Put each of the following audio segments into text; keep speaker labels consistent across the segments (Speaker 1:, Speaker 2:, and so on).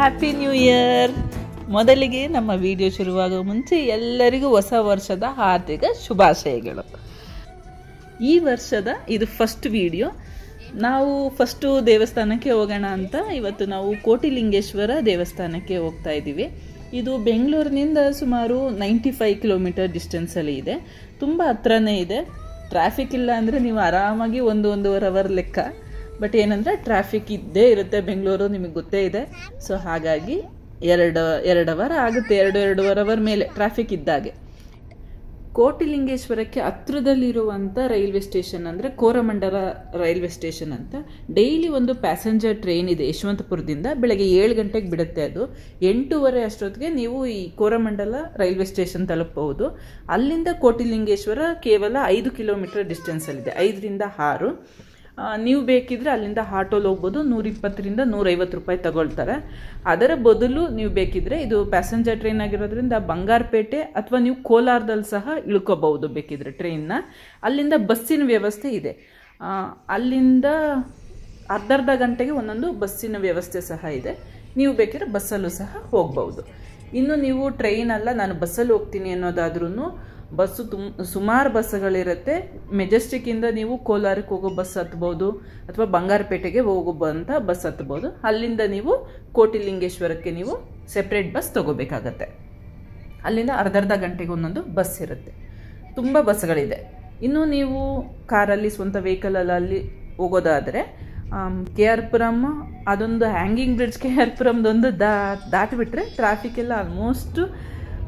Speaker 1: Happy new year. ಮೊದಲಿಗೆ ನಮ್ಮ video ಶುರುವಾಗುವ ಮುಂಚೆ ಎಲ್ಲರಿಗೂ ಹೊಸ ವರ್ಷದ ಹಾರ್ದಿಕ ಶುಭಾಶಯಗಳು. ಈ ವರ್ಷದ ಇದು ಫಸ್ಟ್ ವಿಡಿಯೋ. ನಾವು ಫಸ್ಟು ದೇವಸ್ಥಾನಕ್ಕೆ ಹೋಗೋಣ ಅಂತ ಇವತ್ತು ನಾವು ಕೋಟಿಲಿಂಗೇಶ್ವರ ದೇವಸ್ಥಾನಕ್ಕೆ ಹೋಗ್ತಾ ಇದ್ದೀವಿ. ಇದು ಬೆಂಗಳೂರಿನಿಂದ ಸುಮಾರು 95 ಕಿಲೋಮೀಟರ್ ಡಿಸ್ಟೆನ್ಸಲ್ಲಿ ಇದೆ. ತುಂಬ ಹತ್ರನೇ ಇದೆ. ಟ್ರಾಫಿಕ್ ಇಲ್ಲ ಅಂದರೆ ನೀವು ಆರಾಮಾಗಿ 1-1.5 ಅವರ್ ಲೆಕ್ಕ. ಬಟ್ ಏನಂದರೆ ಟ್ರಾಫಿಕ್ ಇದ್ದೇ ಇರುತ್ತೆ ಬೆಂಗಳೂರು, ನಿಮಗೆ ಗೊತ್ತೇ ಇದೆ. ಸೊ ಹಾಗಾಗಿ 2 ಅವರ್ ಆಗುತ್ತೆ, 2-2.5 ಅವರ್ ಮೇಲೆ ಟ್ರಾಫಿಕ್ ಇದ್ದಾಗೆ. ಕೋಟಿಲಿಂಗೇಶ್ವರಕ್ಕೆ ಹತ್ರದಲ್ಲಿರುವಂಥ ರೈಲ್ವೆ ಸ್ಟೇಷನ್ ಅಂದರೆ ಕೋರಮಂಡಲ ರೈಲ್ವೆ ಸ್ಟೇಷನ್ ಅಂತ. ಡೈಲಿ ಒಂದು ಪ್ಯಾಸೆಂಜರ್ ಟ್ರೈನ್ ಇದೆ ಯಶವಂತಪುರದಿಂದ. ಬೆಳಗ್ಗೆ 7 ಗಂಟೆಗೆ ಬಿಡುತ್ತೆ. ಅದು 8:30 ಅಷ್ಟೊತ್ತಿಗೆ ನೀವು ಈ ಕೋರಮಂಡಲ ರೈಲ್ವೆ ಸ್ಟೇಷನ್ ತಲುಪಬಹುದು. ಅಲ್ಲಿಂದ ಕೋಟಿಲಿಂಗೇಶ್ವರ ಕೇವಲ 5 ಕಿಲೋಮೀಟರ್ ಡಿಸ್ಟೆನ್ಸಲ್ಲಿದೆ, 5ರಿಂದ 6. ನೀವು ಬೇಕಿದ್ರೆ ಅಲ್ಲಿಂದ ಆಟೋಲ್ಲಿ ಹೋಗ್ಬೋದು. 120ರಿಂದ 150 ರೂಪಾಯಿ ತಗೊಳ್ತಾರೆ. ಅದರ ಬದಲು ನೀವು ಬೇಕಿದ್ರೆ, ಇದು ಪ್ಯಾಸೆಂಜರ್ ಟ್ರೈನ್ ಆಗಿರೋದ್ರಿಂದ ಬಂಗಾರಪೇಟೆ ಅಥವಾ ನೀವು ಕೋಲಾರದಲ್ಲಿ ಸಹ ಇಳ್ಕೋಬಹುದು ಬೇಕಿದ್ರೆ ಟ್ರೈನ್ನ. ಅಲ್ಲಿಂದ ಬಸ್ಸಿನ ವ್ಯವಸ್ಥೆ ಇದೆ. ಅಲ್ಲಿಂದ ಅರ್ಧ ಗಂಟೆಗೆ ಒಂದೊಂದು ಬಸ್ಸಿನ ವ್ಯವಸ್ಥೆ ಸಹ ಇದೆ. ನೀವು ಬೇಕಿದ್ರೆ ಬಸ್ಸಲ್ಲೂ ಸಹ ಹೋಗ್ಬೋದು. ಇನ್ನು ನೀವು ಟ್ರೈನ್ ಅಲ್ಲ, ನಾನು ಬಸ್ಸಲ್ಲಿ ಹೋಗ್ತೀನಿ ಅನ್ನೋದಾದ್ರೂ ಬಸ್ಸು ಸುಮಾರು ಬಸ್ಸುಗಳಿರುತ್ತೆ. ಮೆಜೆಸ್ಟಿಕ್ಕಿಂದ ನೀವು ಕೋಲಾರಕ್ಕೆ ಹೋಗೋ ಬಸ್ ಹತ್ಬೋದು ಅಥವಾ ಬಂಗಾರಪೇಟೆಗೆ ಹೋಗೋಂಥ ಬಸ್ ಹತ್ಬೋದು. ಅಲ್ಲಿಂದ ನೀವು ಕೋಟಿಲಿಂಗೇಶ್ವರಕ್ಕೆ ನೀವು ಸೆಪ್ರೇಟ್ ಬಸ್ ತೊಗೋಬೇಕಾಗತ್ತೆ. ಅಲ್ಲಿಂದ ಅರ್ಧ ಗಂಟೆಗೆ ಒಂದೊಂದು ಬಸ್ ಇರುತ್ತೆ. ತುಂಬ ಬಸ್ಗಳಿದೆ. ಇನ್ನು ನೀವು ಕಾರಲ್ಲಿ ಸ್ವಂತ ವೆಹಿಕಲಲ್ಲಿ ಅಲ್ಲಿ ಹೋಗೋದಾದರೆ KR ಪುರಂ, ಅದೊಂದು ಹ್ಯಾಂಗಿಂಗ್ ಬ್ರಿಡ್ಜ್ KR ಪುರಂದೊಂದು ದಾಟಿಬಿಟ್ರೆ ಟ್ರಾಫಿಕ್ ಎಲ್ಲ ಆಲ್ಮೋಸ್ಟ್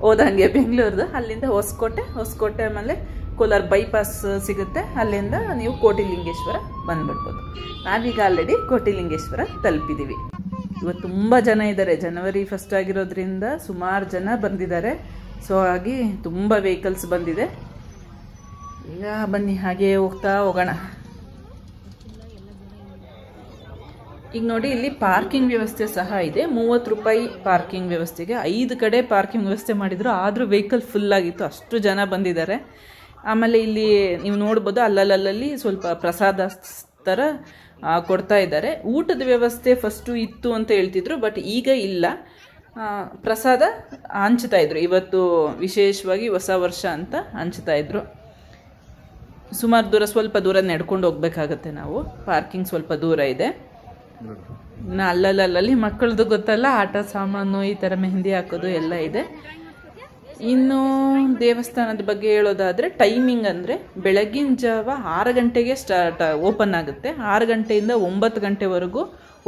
Speaker 1: ಹೋದಂಗೆ ಬೆಂಗಳೂರ್ದು. ಅಲ್ಲಿಂದ ಹೊಸಕೋಟೆ ಆಮೇಲೆ ಕೋಲಾರ ಬೈಪಾಸ್ ಸಿಗುತ್ತೆ. ಅಲ್ಲಿಂದ ನೀವು ಕೋಟಿಲಿಂಗೇಶ್ವರ ಬಂದ್ಬಿಡ್ಬೋದು. ನಾವೀಗ ಆಲ್ರೆಡಿ ಕೋಟಿಲಿಂಗೇಶ್ವರ ತಲುಪಿದ್ದೀವಿ. ಇವತ್ತು ತುಂಬ ಜನ ಇದ್ದಾರೆ. ಜನವರಿ 1 ಆಗಿರೋದ್ರಿಂದ ಸುಮಾರು ಜನ ಬಂದಿದ್ದಾರೆ. ಸೊ ಹಾಗಾಗಿ ತುಂಬ ವೆಹಿಕಲ್ಸ್ ಬಂದಿದೆ. ಈಗ ಬನ್ನಿ ಹಾಗೆ ಹೋಗೋಣ. ಈಗ ನೋಡಿ, ಇಲ್ಲಿ ಪಾರ್ಕಿಂಗ್ ವ್ಯವಸ್ಥೆ ಸಹ ಇದೆ. 30 ರೂಪಾಯಿ ಪಾರ್ಕಿಂಗ್ ವ್ಯವಸ್ಥೆಗೆ 5 ಕಡೆ ಪಾರ್ಕಿಂಗ್ ವ್ಯವಸ್ಥೆ ಮಾಡಿದ್ರು. ಆದರೂ ವೆಹಿಕಲ್ ಫುಲ್ ಆಗಿತ್ತು, ಅಷ್ಟು ಜನ ಬಂದಿದ್ದಾರೆ. ಆಮೇಲೆ ಇಲ್ಲಿ ನೀವು ನೋಡ್ಬೋದು, ಅಲ್ಲಲ್ಲಿ ಸ್ವಲ್ಪ ಪ್ರಸಾದ ಥರ ಕೊಡ್ತಾ ಇದ್ದಾರೆ. ಊಟದ ವ್ಯವಸ್ಥೆ ಫಸ್ಟು ಇತ್ತು ಅಂತ ಹೇಳ್ತಿದ್ರು, ಬಟ್ ಈಗ ಇಲ್ಲ. ಪ್ರಸಾದ ಹಂಚ್ತಾ ಇದ್ರು. ಇವತ್ತು ವಿಶೇಷವಾಗಿ ಹೊಸ ವರ್ಷ ಅಂತ ಹಂಚ್ತಾ ಇದ್ರು. ಸುಮಾರು ಸ್ವಲ್ಪ ದೂರ ನಡ್ಕೊಂಡು ಹೋಗ್ಬೇಕಾಗತ್ತೆ ನಾವು. ಪಾರ್ಕಿಂಗ್ ಸ್ವಲ್ಪ ದೂರ ಇದೆ. ಅಲ್ಲಲ್ಲಿ ಮಕ್ಕಳದು ಗೊತ್ತಲ್ಲ, ಆಟ ಸಾಮಾನು, ಈ ಥರ ಮೆಹಂದಿ ಹಾಕೋದು ಎಲ್ಲ ಇದೆ. ಇನ್ನು ದೇವಸ್ಥಾನದ ಬಗ್ಗೆ ಹೇಳೋದಾದರೆ ಟೈಮಿಂಗ್ ಅಂದರೆ ಬೆಳಗಿನ ಜಾವ 6 ಗಂಟೆಗೆ ಓಪನ್ ಆಗುತ್ತೆ. 6 ಗಂಟೆಯಿಂದ 9 ಗಂಟೆವರೆಗೂ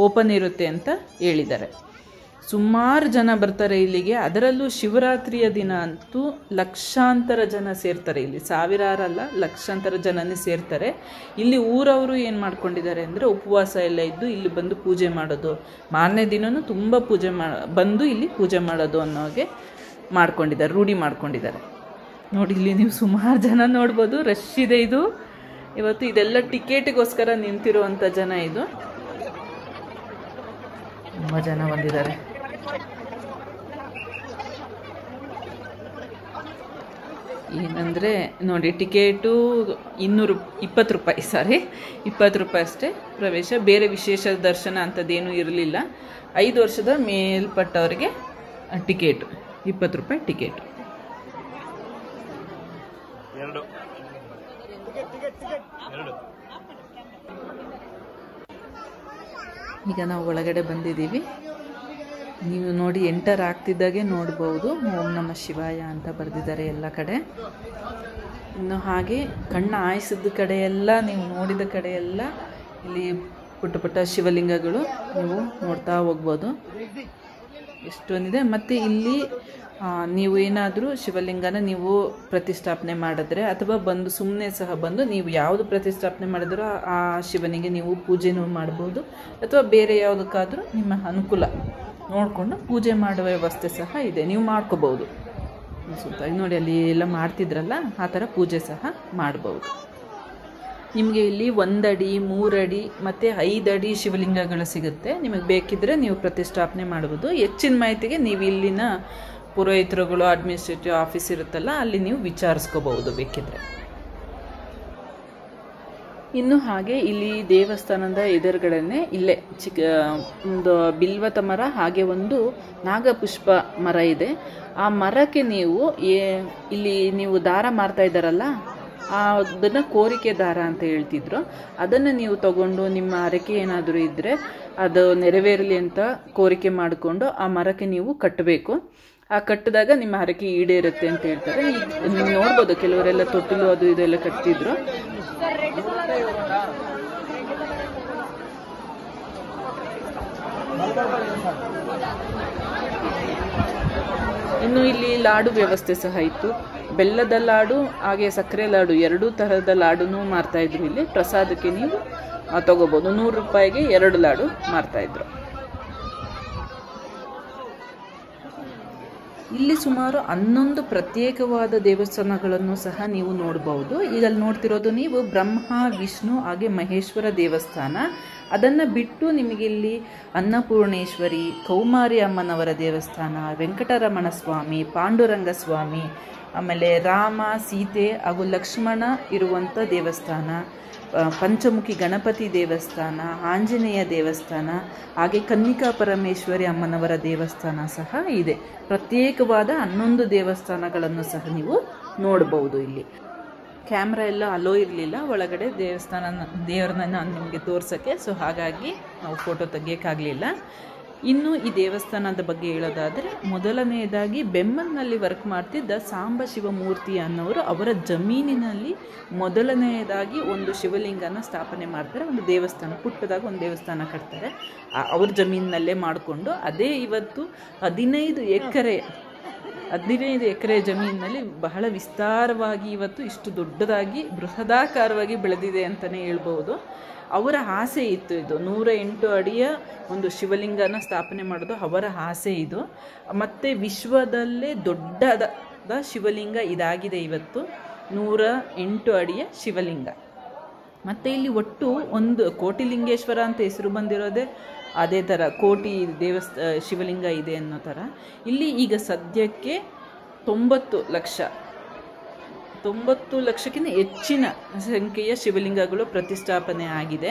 Speaker 1: ಓಪನ್ ಇರುತ್ತೆ ಅಂತ ಹೇಳಿದ್ದಾರೆ. ಸುಮಾರು ಜನ ಬರ್ತಾರೆ ಇಲ್ಲಿಗೆ. ಅದರಲ್ಲೂ ಶಿವರಾತ್ರಿಯ ದಿನ ಅಂತೂ ಲಕ್ಷಾಂತರ ಜನ ಸೇರ್ತಾರೆ. ಇಲ್ಲಿ ಸಾವಿರಾರಲ್ಲ, ಲಕ್ಷಾಂತರ ಜನನೇ ಸೇರ್ತಾರೆ. ಇಲ್ಲಿ ಊರವರು ಏನು ಮಾಡ್ಕೊಂಡಿದ್ದಾರೆ ಅಂದರೆ ಉಪವಾಸ ಎಲ್ಲ ಇದ್ದು ಇಲ್ಲಿ ಬಂದು ಪೂಜೆ ಮಾಡೋದು, ಮಾರನೇ ದಿನವೂ ತುಂಬ ಬಂದು ಇಲ್ಲಿ ಪೂಜೆ ಮಾಡೋದು ಅನ್ನೋಗೆ ಮಾಡ್ಕೊಂಡಿದ್ದಾರೆ, ರೂಢಿ ಮಾಡ್ಕೊಂಡಿದ್ದಾರೆ. ನೋಡಿ, ಇಲ್ಲಿ ನೀವು ಸುಮಾರು ಜನ ನೋಡ್ಬೋದು. ರಶ್ ಇದೆ ಇದು. ಇವತ್ತು ಇದೆಲ್ಲ ಟಿಕೆಟಿಗೋಸ್ಕರ ನಿಂತಿರುವಂಥ ಜನ. ಇದು ತುಂಬ ಜನ ಬಂದಿದ್ದಾರೆ. ಏನಂದರೆ ನೋಡಿ, ಟಿಕೆಟು 20 ರೂಪಾಯಿ ಅಷ್ಟೇ ಪ್ರವೇಶ. ಬೇರೆ ವಿಶೇಷ ದರ್ಶನ ಅಂಥದ್ದೇನೂ ಇರಲಿಲ್ಲ. 5 ವರ್ಷದ ಮೇಲ್ಪಟ್ಟವರಿಗೆ ಟಿಕೆಟು 20 ರೂಪಾಯಿ ಟಿಕೆಟು. ಈಗ ನಾವು ಒಳಗಡೆ ಬಂದಿದ್ದೀವಿ. ನೀವು ನೋಡಿ, ಎಂಟರ್ ಆಗ್ತಿದ್ದಾಗೆ ನೋಡ್ಬೋದು ಓಂ ನಮಃ ಶಿವಾಯ ಅಂತ ಬರೆದಿದ್ದಾರೆ ಎಲ್ಲ ಕಡೆ. ಇನ್ನು ಹಾಗೆ ಕಣ್ಣು ಆಯಿಸಿದ ಕಡೆಯೆಲ್ಲ, ನೀವು ನೋಡಿದ ಕಡೆಯೆಲ್ಲ ಇಲ್ಲಿ ಪುಟ್ಟ ಶಿವಲಿಂಗಗಳು ನೀವು ನೋಡ್ತಾ ಹೋಗ್ಬೋದು. ಎಷ್ಟೊಂದಿದೆ. ಮತ್ತು ಇಲ್ಲಿ ನೀವು ಏನಾದರೂ ಶಿವಲಿಂಗನ ನೀವು ಪ್ರತಿಷ್ಠಾಪನೆ ಮಾಡಿದ್ರೆ ಅಥವಾ ಬಂದು ಸುಮ್ಮನೆ ಸಹ ಬಂದು ನೀವು ಯಾವುದು ಪ್ರತಿಷ್ಠಾಪನೆ ಮಾಡಿದ್ರೂ ಆ ಶಿವನಿಗೆ ನೀವು ಪೂಜೆನೂ ಮಾಡ್ಬೋದು. ಅಥವಾ ಬೇರೆ ಯಾವುದಕ್ಕಾದರೂ ನಿಮ್ಮ ಅನುಕೂಲ ನೋಡಿಕೊಂಡು ಪೂಜೆ ಮಾಡುವ ವ್ಯವಸ್ಥೆ ಸಹ ಇದೆ, ನೀವು ಮಾಡ್ಕೋಬೋದು. ಸುತ್ತ ನೋಡಿ, ಅಲ್ಲಿ ಎಲ್ಲ ಮಾಡ್ತಿದ್ರಲ್ಲ, ಆ ಥರ ಪೂಜೆ ಸಹ ಮಾಡ್ಬೋದು. ನಿಮಗೆ ಇಲ್ಲಿ 1 ಅಡಿ, 3 ಅಡಿ ಮತ್ತು 5 ಅಡಿ ಶಿವಲಿಂಗಗಳು ಸಿಗುತ್ತೆ. ನಿಮಗೆ ಬೇಕಿದ್ದರೆ ನೀವು ಪ್ರತಿಷ್ಠಾಪನೆ ಮಾಡ್ಬೋದು. ಹೆಚ್ಚಿನ ಮಾಹಿತಿಗೆ ನೀವು ಇಲ್ಲಿನ ಪುರೋಹಿತರುಗಳು, ಅಡ್ಮಿನಿಸ್ಟ್ರೇಟಿವ್ ಆಫೀಸ್ ಇರುತ್ತಲ್ಲ, ಅಲ್ಲಿ ನೀವು ವಿಚಾರಿಸ್ಕೋಬಹುದು ಬೇಕಿದ್ರೆ. ಇನ್ನು ಹಾಗೆ ಇಲ್ಲಿ ದೇವಸ್ಥಾನದ ಎದುರುಗಡೆನೆ ಇಲ್ಲೇ ಚಿಕ್ಕ ಒಂದು ಬಿಲ್ವತ ಮರ ಹಾಗೆ ಒಂದು ನಾಗಪುಷ್ಪ ಮರ ಇದೆ. ಆ ಮರಕ್ಕೆ ನೀವು ಇಲ್ಲಿ ನೀವು ದಾರ ಮಾರ್ತಾ ಇದ್ದಾರಲ್ಲ, ಅದನ್ನು ಕೋರಿಕೆ ದಾರ ಅಂತ ಹೇಳ್ತಿದ್ರು. ಅದನ್ನು ನೀವು ತಗೊಂಡು ನಿಮ್ಮ ಹರಕೆ ಏನಾದರೂ ಇದ್ದರೆ ಅದು ನೆರವೇರಲಿ ಅಂತ ಕೋರಿಕೆ ಮಾಡಿಕೊಂಡು ಆ ಮರಕ್ಕೆ ನೀವು ಕಟ್ಟಬೇಕು. ಆ ಕಟ್ಟಿದಾಗ ನಿಮ್ಮ ಹರಕೆ ಈಡೇರುತ್ತೆ ಅಂತ ಹೇಳ್ತಾರೆ. ನೀವು ನೋಡ್ಬೋದು ಕೆಲವರೆಲ್ಲ ತೊಟ್ಟಿಲು ಅದು ಇದೆಲ್ಲ ಕಟ್ತಿದ್ರು. ಇನ್ನು ಇಲ್ಲಿ ಲಾಡು ವ್ಯವಸ್ಥೆ ಸಹ ಇತ್ತು. ಬೆಲ್ಲದ ಲಾಡು ಹಾಗೆ ಸಕ್ಕರೆ ಲಾಡು ಎರಡೂ ತರಹದ ಲಾಡುನೂ ಮಾರ್ತಾ ಇದ್ರು. ಇಲ್ಲಿ ಪ್ರಸಾದಕ್ಕೆ ನೀವು ತಗೋಬಹುದು. 100 ರೂಪಾಯಿಗೆ 2 ಲಾಡು ಮಾರ್ತಾ ಇದ್ರು. ಇಲ್ಲಿ ಸುಮಾರು 11 ಪ್ರತ್ಯೇಕವಾದ ದೇವಸ್ಥಾನಗಳನ್ನು ಸಹ ನೀವು ನೋಡಬಹುದು. ಈಗ ಅಲ್ಲಿ ನೋಡ್ತಿರೋದು ನೀವು ಬ್ರಹ್ಮ, ವಿಷ್ಣು ಹಾಗೆ ಮಹೇಶ್ವರ ದೇವಸ್ಥಾನ. ಅದನ್ನು ಬಿಟ್ಟು ನಿಮಗೆ ಇಲ್ಲಿ ಅನ್ನಪೂರ್ಣೇಶ್ವರಿ, ಕೌಮಾರಿ ಅಮ್ಮನವರ ದೇವಸ್ಥಾನ, ವೆಂಕಟರಮಣ ಸ್ವಾಮಿ, ಪಾಂಡುರಂಗ ಸ್ವಾಮಿ, ಆಮೇಲೆ ರಾಮ, ಸೀತೆ ಹಾಗೂ ಲಕ್ಷ್ಮಣ ಇರುವಂಥ ದೇವಸ್ಥಾನ, ಪಂಚಮುಖಿ ಗಣಪತಿ ದೇವಸ್ಥಾನ, ಆಂಜನೇಯ ದೇವಸ್ಥಾನ ಹಾಗೆ ಕನ್ನಿಕಾ ಪರಮೇಶ್ವರಿ ಅಮ್ಮನವರ ದೇವಸ್ಥಾನ ಸಹ ಇದೆ. ಪ್ರತ್ಯೇಕವಾದ 11 ದೇವಸ್ಥಾನಗಳನ್ನು ಸಹ ನೀವು ನೋಡಬಹುದು. ಇಲ್ಲಿ ಕ್ಯಾಮ್ರಾ ಎಲ್ಲ ಅಲೋ ಇರಲಿಲ್ಲ ಒಳಗಡೆ ದೇವರನ್ನ ನಾನು ನಿಮಗೆ ತೋರ್ಸೋಕ್ಕೆ. ಸೊ ಹಾಗಾಗಿ ನಾವು ಫೋಟೋ ತೆಗಿಯೋಕ್ಕಾಗಲಿಲ್ಲ. ಇನ್ನು ಈ ದೇವಸ್ಥಾನದ ಬಗ್ಗೆ ಹೇಳೋದಾದರೆ, ಮೊದಲನೆಯದಾಗಿ ಬೆಮ್ಮಲ್ನಲ್ಲಿ ವರ್ಕ್ ಮಾಡ್ತಿದ್ದ ಸಾಂಬ ಶಿವಮೂರ್ತಿ ಅನ್ನೋರು ಅವರ ಜಮೀನಿನಲ್ಲಿ ಮೊದಲನೆಯದಾಗಿ ಒಂದು ಶಿವಲಿಂಗನ ಸ್ಥಾಪನೆ ಮಾಡ್ತಾರೆ. ಒಂದು ದೇವಸ್ಥಾನ, ಪುಟ್ಟದಾಗ ಒಂದು ದೇವಸ್ಥಾನ ಕಟ್ತಾರೆ. ಅವ್ರ ಜಮೀನಿನಲ್ಲೇ ಮಾಡಿಕೊಂಡು ಅದೇ ಇವತ್ತು 15 ಎಕರೆ ಜಮೀನಿನಲ್ಲಿ ಬಹಳ ವಿಸ್ತಾರವಾಗಿ ಇವತ್ತು ಇಷ್ಟು ದೊಡ್ಡದಾಗಿ ಬೃಹದಾಕಾರವಾಗಿ ಬೆಳೆದಿದೆ ಅಂತಲೇ ಹೇಳ್ಬೋದು. ಅವರ ಆಸೆ ಇತ್ತು ಇದು. 108 ಅಡಿಯ ಒಂದು ಶಿವಲಿಂಗನ ಸ್ಥಾಪನೆ ಮಾಡೋದು ಅವರ ಆಸೆ ಇದು. ಮತ್ತು ವಿಶ್ವದಲ್ಲೇ ದೊಡ್ಡದಾದ ಶಿವಲಿಂಗ ಇದಾಗಿದೆ ಇವತ್ತು, 108 ಅಡಿಯ ಶಿವಲಿಂಗ. ಮತ್ತು ಇಲ್ಲಿ ಒಟ್ಟು ಒಂದು ಕೋಟಿಲಿಂಗೇಶ್ವರ ಅಂತ ಹೆಸರು ಬಂದಿರೋದೇ ಅದೇ ಥರ, ಕೋಟಿ ಶಿವಲಿಂಗ ಇದೆ ಅನ್ನೋ ಥರ. ಇಲ್ಲಿ ಈಗ ಸದ್ಯಕ್ಕೆ 90 ಲಕ್ಷಕ್ಕಿಂತ ಹೆಚ್ಚಿನ ಸಂಖ್ಯೆಯ ಶಿವಲಿಂಗಗಳು ಪ್ರತಿಷ್ಠಾಪನೆ ಆಗಿದೆ.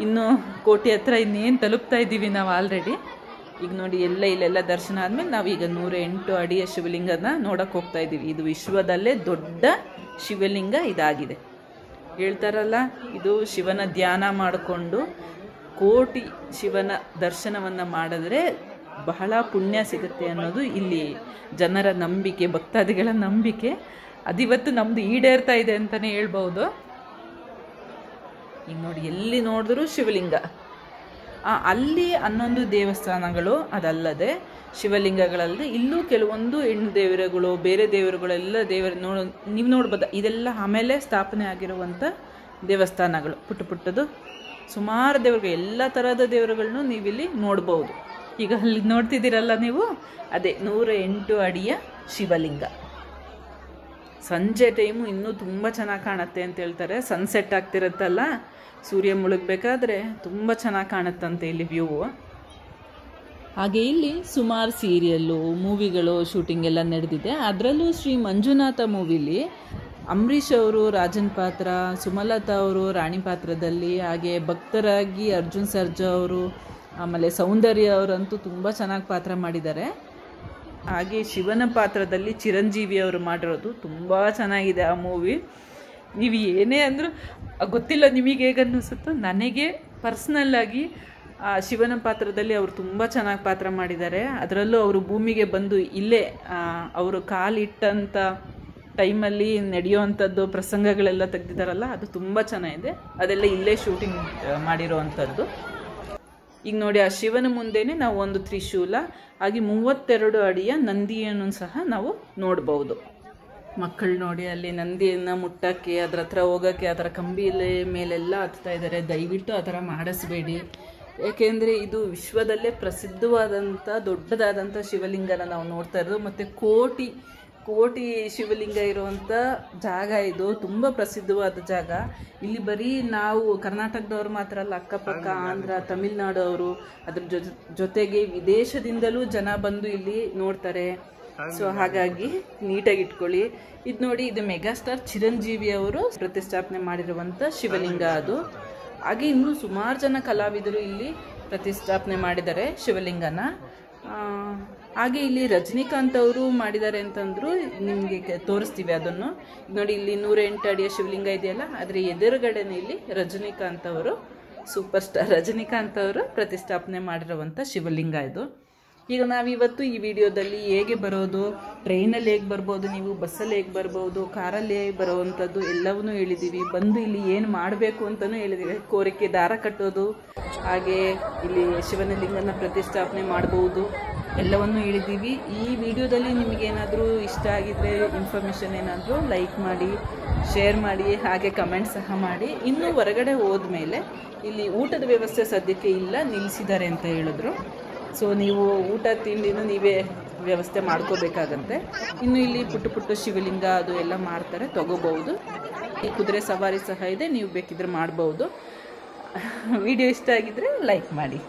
Speaker 1: ಇನ್ನು ಕೋಟಿ ಹತ್ರ ಇನ್ನೇನು ತಲುಪ್ತಾ ಇದ್ದೀವಿ ನಾವು ಆಲ್ರೆಡಿ. ಈಗ ನೋಡಿ ಇಲ್ಲೆಲ್ಲ ದರ್ಶನ ಆದಮೇಲೆ ನಾವೀಗ 108 ಅಡಿಯ ಶಿವಲಿಂಗನ ನೋಡೋಕೆ ಹೋಗ್ತಾ ಇದ್ದೀವಿ. ಇದು ವಿಶ್ವದಲ್ಲೇ ದೊಡ್ಡ ಶಿವಲಿಂಗ ಇದಾಗಿದೆ. ಹೇಳ್ತಾರಲ್ಲ, ಇದು ಶಿವನ ಧ್ಯಾನ ಮಾಡಿಕೊಂಡು ಕೋಟಿ ಶಿವನ ದರ್ಶನವನ್ನು ಮಾಡಿದ್ರೆ ಬಹಳ ಪುಣ್ಯ ಸಿಗುತ್ತೆ ಅನ್ನೋದು ಇಲ್ಲಿ ಜನರ ನಂಬಿಕೆ, ಭಕ್ತಾದಿಗಳ ನಂಬಿಕೆ. ಅದಿವತ್ತು ನಮ್ಮದು ಈಡೇರ್ತಾ ಇದೆ ಅಂತಲೇ ಹೇಳ್ಬೋದು. ಈಗ ನೋಡಿ ಎಲ್ಲಿ ನೋಡಿದ್ರೂ ಶಿವಲಿಂಗ. ಅಲ್ಲಿ 11 ದೇವಸ್ಥಾನಗಳು ಅದಲ್ಲದೆ ಶಿವಲಿಂಗಗಳಲ್ಲದೆ ಇಲ್ಲೂ ಕೆಲವೊಂದು ಹೆಣ್ಣು ದೇವರುಗಳು, ಬೇರೆ ದೇವರುಗಳೆಲ್ಲ ನೀವು ನೋಡ್ಬೋದು. ಇದೆಲ್ಲ ಆಮೇಲೆ ಸ್ಥಾಪನೆ ಆಗಿರುವಂಥ ದೇವಸ್ಥಾನಗಳು, ಪುಟ್ಟದು ಸುಮಾರು ದೇವರುಗಳು, ಎಲ್ಲ ಥರದ ದೇವರುಗಳನ್ನು ನೀವಿಲ್ಲಿ ನೋಡ್ಬೋದು. ಈಗ ಅಲ್ಲಿ ನೋಡ್ತಿದ್ದೀರಲ್ಲ ನೀವು, ಅದೇ 108 ಅಡಿಯ ಶಿವಲಿಂಗ. ಸಂಜೆ ಟೈಮು ಇನ್ನೂ ತುಂಬ ಚೆನ್ನಾಗಿ ಕಾಣುತ್ತೆ ಅಂತ ಹೇಳ್ತಾರೆ. ಸನ್ಸೆಟ್ ಆಗ್ತಿರುತ್ತಲ್ಲ, ಸೂರ್ಯ ಮುಳುಗಬೇಕಾದ್ರೆ ತುಂಬ ಚೆನ್ನಾಗಿ ಕಾಣುತ್ತಂತೆ ಇಲ್ಲಿ ವ್ಯೂ. ಹಾಗೆ ಇಲ್ಲಿ ಸುಮಾರು ಸೀರಿಯಲ್ಲು, ಮೂವಿಗಳು ಶೂಟಿಂಗ್ ಎಲ್ಲ ನಡೆದಿದೆ. ಅದರಲ್ಲೂ ಶ್ರೀ ಮಂಜುನಾಥ ಮೂವಿಲಿ ಅಂಬರೀಷ್ ಅವರು ರಾಜನ್ ಪಾತ್ರ, ಸುಮಲತಾ ಅವರು ರಾಣಿ ಪಾತ್ರದಲ್ಲಿ, ಹಾಗೆ ಭಕ್ತರಾಗಿ ಅರ್ಜುನ್ ಸರ್ಜಾ ಅವರು, ಆಮೇಲೆ ಸೌಂದರ್ಯ ಅವರಂತೂ ತುಂಬ ಚೆನ್ನಾಗಿ ಪಾತ್ರ ಮಾಡಿದ್ದಾರೆ. ಹಾಗೆ ಶಿವನ ಪಾತ್ರದಲ್ಲಿ ಚಿರಂಜೀವಿ ಅವರು ಮಾಡಿರೋದು ತುಂಬ ಚೆನ್ನಾಗಿದೆ ಆ ಮೂವಿ. ನೀವು ಏನೇ ಅಂದರೂ ಗೊತ್ತಿಲ್ಲ ನಿಮಗೆ ಹೇಗೆ ಅನ್ನಿಸುತ್ತೋ, ನನಗೆ ಪರ್ಸ್ನಲ್ಲಾಗಿ ಆ ಶಿವನ ಪಾತ್ರದಲ್ಲಿ ಅವರು ತುಂಬ ಚೆನ್ನಾಗಿ ಪಾತ್ರ ಮಾಡಿದ್ದಾರೆ. ಅದರಲ್ಲೂ ಅವರು ಭೂಮಿಗೆ ಬಂದು ಇಲ್ಲೇ ಅವರು ಕಾಲಿಟ್ಟಂಥ ಟೈಮಲ್ಲಿ ನಡೆಯುವಂಥದ್ದು ಪ್ರಸಂಗಗಳೆಲ್ಲ ತೆಗೆದಿದ್ದಾರಲ್ಲ, ಅದು ತುಂಬ ಚೆನ್ನಾಗಿದೆ. ಅದೆಲ್ಲ ಇಲ್ಲೇ ಶೂಟಿಂಗ್ ಮಾಡಿರೋ ಅಂಥದ್ದು. ಈಗ ನೋಡಿ, ಆ ಶಿವನ ಮುಂದೆನೇ ನಾವು ಒಂದು ತ್ರಿಶೂಲ ಹಾಗೆ 32 ಅಡಿಯ ನಂದಿಯನ್ನು ಸಹ ನಾವು ನೋಡ್ಬೋದು. ಮಕ್ಕಳು ನೋಡಿ ಅಲ್ಲಿ ನಂದಿಯನ್ನು ಮುಟ್ಟಕ್ಕೆ, ಅದರ ಹತ್ರ ಹೋಗೋಕ್ಕೆ, ಅದರ ಕಂಬಿಲೆ ಮೇಲೆಲ್ಲ ಹತ್ತಾ ಇದ್ದಾರೆ. ದಯವಿಟ್ಟು ಆ ಥರ ಮಾಡಿಸ್ಬೇಡಿ. ಏಕೆಂದರೆ ಇದು ವಿಶ್ವದಲ್ಲೇ ಪ್ರಸಿದ್ಧವಾದಂಥ ದೊಡ್ಡದಾದಂಥ ಶಿವಲಿಂಗನ ನಾವು ನೋಡ್ತಾ ಇರೋದು. ಮತ್ತು ಕೋಟಿ ಶಿವಲಿಂಗ ಇರುವಂಥ ಜಾಗ ಇದು. ತುಂಬ ಪ್ರಸಿದ್ಧವಾದ ಜಾಗ. ಇಲ್ಲಿ ಬರೀ ನಾವು ಕರ್ನಾಟಕದವ್ರು ಮಾತ್ರ ಅಲ್ಲ, ಅಕ್ಕಪಕ್ಕ ಆಂಧ್ರ, ತಮಿಳ್ನಾಡು ಅವರು, ಅದ್ರ ಜೊತೆಗೆ ವಿದೇಶದಿಂದಲೂ ಜನ ಬಂದು ಇಲ್ಲಿ ನೋಡ್ತಾರೆ. ಸೊ ಹಾಗಾಗಿ ನೀಟಾಗಿ ಇಟ್ಕೊಳ್ಳಿ. ಇದು ನೋಡಿ, ಇದು ಮೆಗಾಸ್ಟಾರ್ ಚಿರಂಜೀವಿ ಅವರು ಪ್ರತಿಷ್ಠಾಪನೆ ಮಾಡಿರುವಂಥ ಶಿವಲಿಂಗ ಅದು. ಹಾಗೆ ಇನ್ನೂ ಸುಮಾರು ಜನ ಕಲಾವಿದರು ಇಲ್ಲಿ ಪ್ರತಿಷ್ಠಾಪನೆ ಮಾಡಿದ್ದಾರೆ ಶಿವಲಿಂಗನ. ಹಾಗೆ ಇಲ್ಲಿ ರಜನಿಕಾಂತ್ ಅವರು ಮಾಡಿದ್ದಾರೆ ಅಂತಂದ್ರು, ನಿಮಗೆ ತೋರಿಸ್ತೀವಿ ಅದನ್ನು. ನೋಡಿ, ಇಲ್ಲಿ 108 ಅಡಿಯ ಶಿವಲಿಂಗ ಇದೆಯಲ್ಲ, ಅದರ ಎದುರುಗಡೆನೇ ಇಲ್ಲಿ ರಜನಿಕಾಂತ್ ಅವರು, ಸೂಪರ್ ಸ್ಟಾರ್ ರಜನಿಕಾಂತ್ ಅವರು ಪ್ರತಿಷ್ಠಾಪನೆ ಮಾಡಿರುವಂಥ ಶಿವಲಿಂಗ ಇದು. ಈಗ ನಾವಿವತ್ತು ಈ ವಿಡಿಯೋದಲ್ಲಿ ಹೇಗೆ ಬರೋದು, ಟ್ರೈನಲ್ಲಿ ಹೇಗೆ ಬರ್ಬೋದು, ನೀವು ಬಸ್ಸಲ್ಲಿ ಹೇಗೆ ಬರ್ಬೋದು, ಕಾರಲ್ಲಿ ಹೇಗೆ ಬರೋವಂಥದ್ದು ಎಲ್ಲವನ್ನೂ ಹೇಳಿದ್ದೀವಿ. ಬಂದು ಇಲ್ಲಿ ಏನು ಮಾಡಬೇಕು ಅಂತಲೂ ಹೇಳಿದ್ದೀವಿ. ಕೋರಿಕೆ ದಾರ ಕಟ್ಟೋದು, ಹಾಗೆ ಇಲ್ಲಿ ಶಿವನ ಲಿಂಗನ ಪ್ರತಿಷ್ಠಾಪನೆ ಮಾಡ್ಬೋದು, ಎಲ್ಲವನ್ನೂ ಹೇಳಿದ್ದೀವಿ. ಈ ವಿಡಿಯೋದಲ್ಲಿ ನಿಮಗೇನಾದರೂ ಇಷ್ಟ ಆಗಿದ್ದರೆ, ಇನ್ಫಾರ್ಮೇಷನ್ ಏನಾದರೂ ಲೈಕ್ ಮಾಡಿ, ಶೇರ್ ಮಾಡಿ, ಹಾಗೆ ಕಮೆಂಟ್ ಸಹ ಮಾಡಿ. ಇನ್ನು ಹೊರಗಡೆ ಹೋದ್ಮೇಲೆ ಇಲ್ಲಿ ಊಟದ ವ್ಯವಸ್ಥೆ ಸದ್ಯಕ್ಕೆ ಇಲ್ಲ, ನಿಲ್ಲಿಸಿದ್ದಾರೆ ಅಂತ ಹೇಳಿದ್ರು. ಸೊ ನೀವು ಊಟ ತಿಂಡಿನೂ ನೀವೇ ವ್ಯವಸ್ಥೆ ಮಾಡ್ಕೋಬೇಕಾಗಂತೆ. ಇನ್ನು ಇಲ್ಲಿ ಪುಟ್ಟ ಶಿವಲಿಂಗ ಅದು ಎಲ್ಲ ಮಾಡ್ತಾರೆ, ತಗೋಬಹುದು. ಈ ಕುದುರೆ ಸವಾರಿ ಸಹ ಇದೆ, ನೀವು ಬೇಕಿದ್ರೆ ಮಾಡ್ಬೋದು. ವಿಡಿಯೋ ಇಷ್ಟ ಆಗಿದ್ರೆ ಲೈಕ್ ಮಾಡಿ.